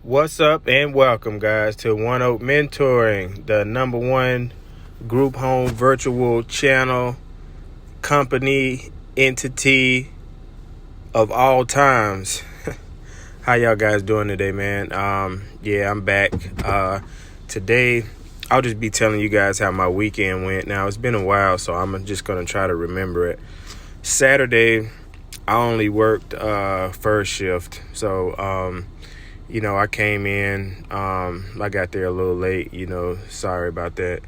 What's up and welcome, guys, to One Oak Mentoring, the number one group home virtual channel, company, entity of all times. How y'all guys doing today, man? I'm back. Today, I'll just be telling you guys how my weekend went. Now, it's been a while, so I'm just going to try to remember it. Saturday, I only worked first shift, so I came in, I got there a little late, sorry about that.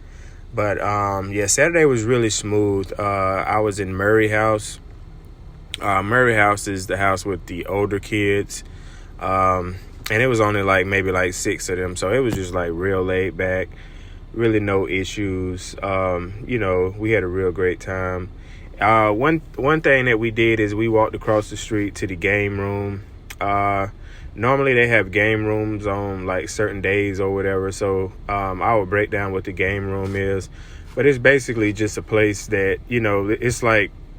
But, Saturday was really smooth. I was in Murray House. Murray House is the house with the older kids. And it was only maybe 6 of them. So it was just real laid back, really no issues. We had a real great time. One thing that we did is we walked across the street to the game room. Normally they have game rooms on certain days or whatever. So I will break down what the game room is. But it's basically just a place that, it's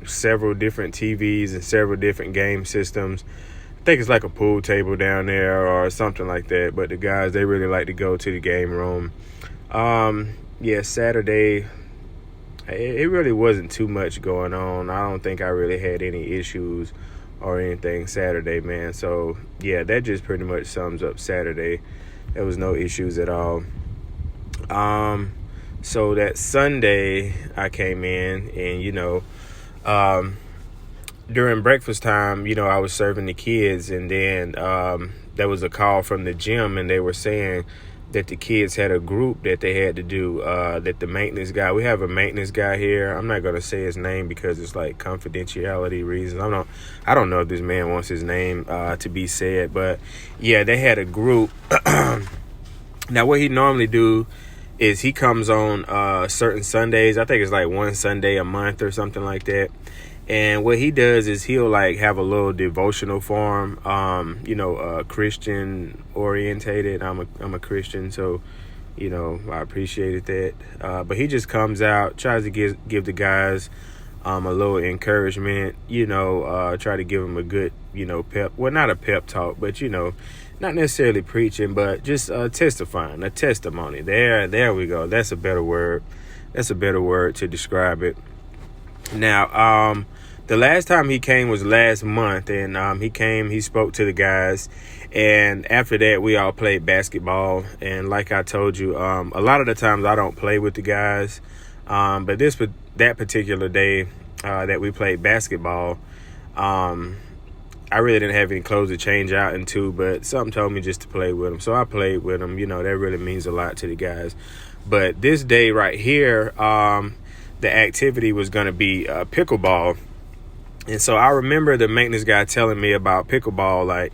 several different TVs and several different game systems. I think it's like a pool table down there or something like that. But the guys, they really like to go to the game room. Saturday, it really wasn't too much going on. I don't think I really had any issues or anything Saturday, man. So yeah, that just pretty much sums up Saturday. There was no issues at all. So that Sunday I came in and during breakfast time, I was serving the kids, and then there was a call from the gym, and they were saying that the kids had a group that they had to do, that the maintenance guy, we have a maintenance guy here. I'm not going to say his name because it's confidentiality reasons. I don't know if this man wants his name to be said, but yeah, they had a group. Now what he normally do is he comes on certain Sundays. I think it's one Sunday a month or something like that. And what he does is he'll have a little devotional for him, Christian orientated. I'm a Christian, so, I appreciated that. But he just comes out, tries to give the guys a little encouragement, try to give them a good, pep. Well, not a pep talk, but, not necessarily preaching, but just testifying, a testimony. There we go. That's a better word. That's a better word to describe it. Now, the last time he came was last month, and he spoke to the guys, and after that we all played basketball. And like I told you, a lot of the times I don't play with the guys, but that particular day that we played basketball, I really didn't have any clothes to change out into, but something told me just to play with them, so I played with them. That really means a lot to the guys. But this day right here, the activity was going to be pickleball. And so I remember the maintenance guy telling me about pickleball.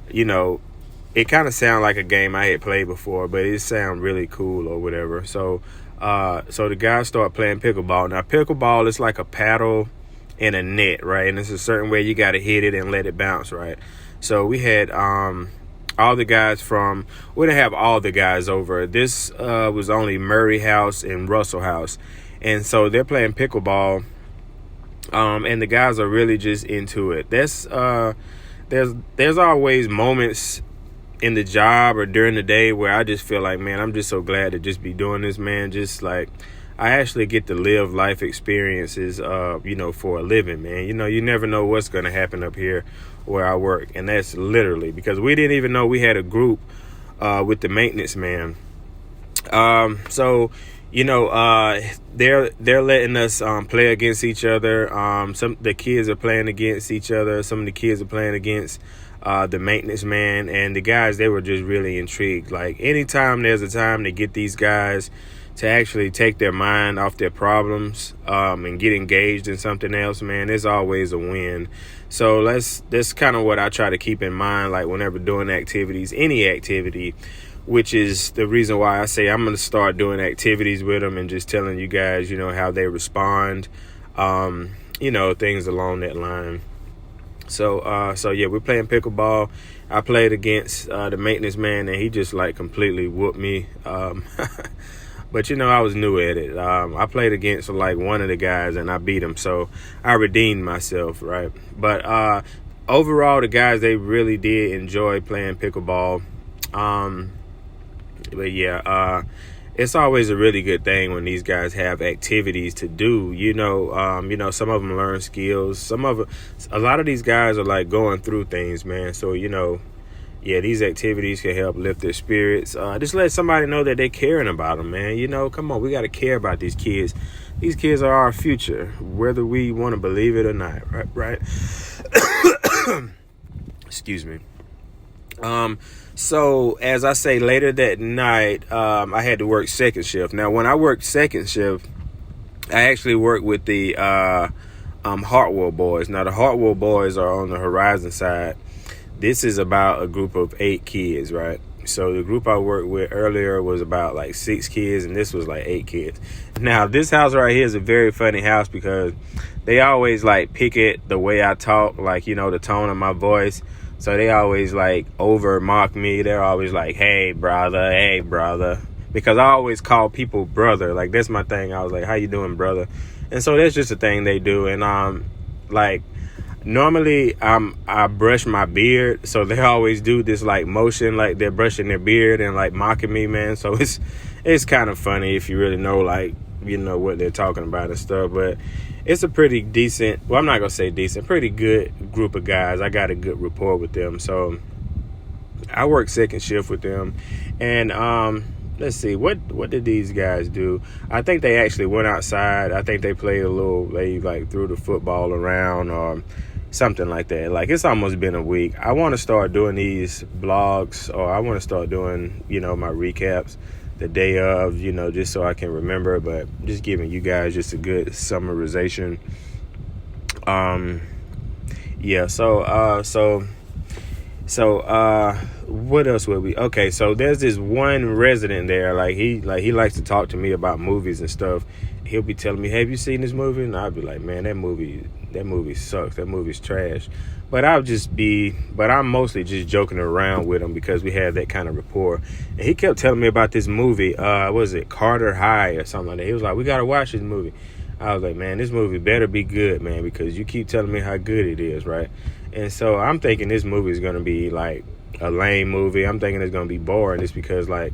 It kind of sounded like a game I had played before, but it sounded really cool or whatever. So the guys start playing pickleball. Now, pickleball is like a paddle and a net, right? And it's a certain way you got to hit it and let it bounce, right? So we had all the guys we didn't have all the guys over. This was only Murray House and Russell House. And so they're playing pickleball, and the guys are really just into it. There's always moments in the job or during the day where I just feel like, man, I'm just so glad to just be doing this, man. Just I actually get to live life experiences, for a living, man. You never know what's going to happen up here where I work. And that's literally because we didn't even know we had a group with the maintenance man. They're letting us play against each other. Some the kids are playing against each other. Some of the kids are playing against the maintenance man, and the guys, they were just really intrigued. Anytime there's a time to get these guys to actually take their mind off their problems and get engaged in something else, man, it's always a win. So that's kind of what I try to keep in mind, whenever doing activities, any activity, which is the reason why I say I'm going to start doing activities with them and just telling you guys, how they respond, things along that line. So we're playing pickleball. I played against the maintenance man, and he just completely whooped me. But I was new at it. I played against one of the guys, and I beat him, so I redeemed myself, right? But overall, the guys, they really did enjoy playing pickleball. Um, but yeah, it's always a really good thing when these guys have activities to do. Some of them learn skills. A lot of these guys are like going through things, man. So yeah, these activities can help lift their spirits. Just let somebody know that they're caring about them, man. Come on, we got to care about these kids. These kids are our future, whether we want to believe it or not. Right. Excuse me. So as I say, later that night, I had to work second shift. Now, when I worked second shift, I actually worked with the Hartwell boys. Now, the Hartwell boys are on the Horizon side. This is about a group of 8 kids, right? So the group I worked with earlier was about like 6 kids, and this was like 8 kids. Now, this house right here is a very funny house because they always like pick it the way I talk, like, the tone of my voice. So they always like over mock me. They're always like, hey, brother. Because I always call people brother. Like, that's my thing. I was like, how you doing, brother? And so that's just a thing they do. And like, normally I brush my beard, so they always do this like motion like they're brushing their beard and like mocking me, man. So it's kind of funny if you really know what they're talking about and stuff. But it's a pretty decent, well, I'm not gonna say decent, pretty good group of guys. I got a good rapport with them, so I work second shift with them. And let's see, what did these guys do? I think they actually went outside. I think they played they like threw the football around or something like that. Like, it's almost been a week. I want to start doing these blogs, or I want to start doing, my recaps the day of, just so I can remember, but just giving you guys just a good summarization. Yeah, so what else would we? Okay, so there's this one resident there, he likes to talk to me about movies and stuff. He'll be telling me, have you seen this movie? And I'll be like, man, that movie sucks. That movie's trash. But I'm mostly just joking around with him because we have that kind of rapport. And he kept telling me about this movie. Was it Carter High or something like that? He was like, we got to watch this movie. I was like, man, this movie better be good, man, because you keep telling me how good it is, right? And so I'm thinking this movie is going to be like a lame movie. I'm thinking it's going to be boring just because, like,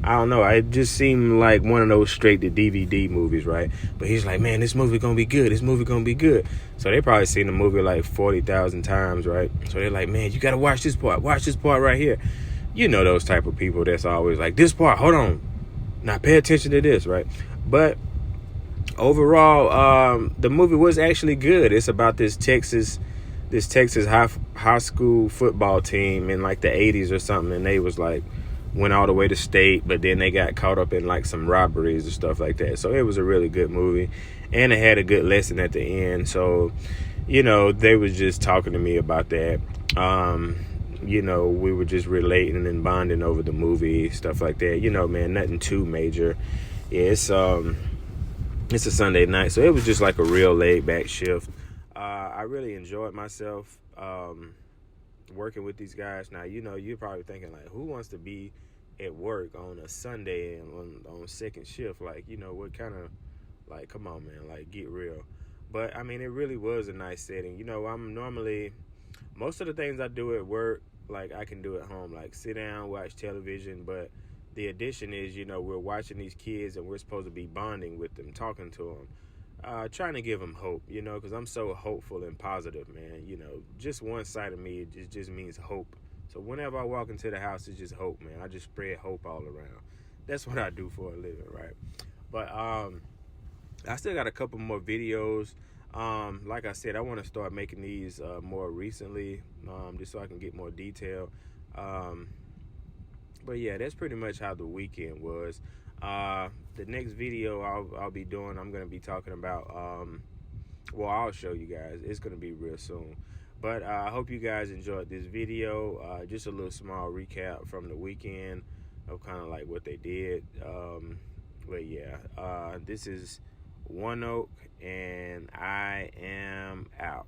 I don't know. It just seemed like one of those straight to DVD movies, right? But he's like, man, this movie gonna be good. This movie gonna be good. So they probably seen the movie like 40,000 times, right? So they're like, man, you gotta watch this part. Watch this part right here. Those type of people that's always like, this part, hold on. Now pay attention to this, right? But overall, the movie was actually good. It's about this Texas high school football team in like the 80s or something, and they was like, went all the way to state, but then they got caught up in like some robberies and stuff like that. So it was a really good movie, and it had a good lesson at the end. So they was just talking to me about that. We were just relating and bonding over the movie, stuff like that. Man, nothing too major. Yeah, it's a Sunday night, so it was just like a real laid back shift. I really enjoyed myself working with these guys. Now, you're probably thinking like, who wants to be at work on a Sunday and on second shift? Like, what kind of, like, come on, man, like, get real. But I mean, it really was a nice setting. I'm normally, most of the things I do at work, like, I can do at home, like sit down, watch television. But the addition is, we're watching these kids and we're supposed to be bonding with them, talking to them, trying to give them hope, because I'm so hopeful and positive, man. Just one side of me, it just means hope. So whenever I walk into the house, it's just hope, man. I just spread hope all around. That's what I do for a living, right? But I still got a couple more videos. Like I said, I want to start making these more recently, just so I can get more detail. But yeah, that's pretty much how the weekend was. The next video I'll be doing, I'm going to be talking about, I'll show you guys. It's going to be real soon. But I hope you guys enjoyed this video. Just a little small recap from the weekend of kind of like what they did. But yeah, this is One Oak, and I am out.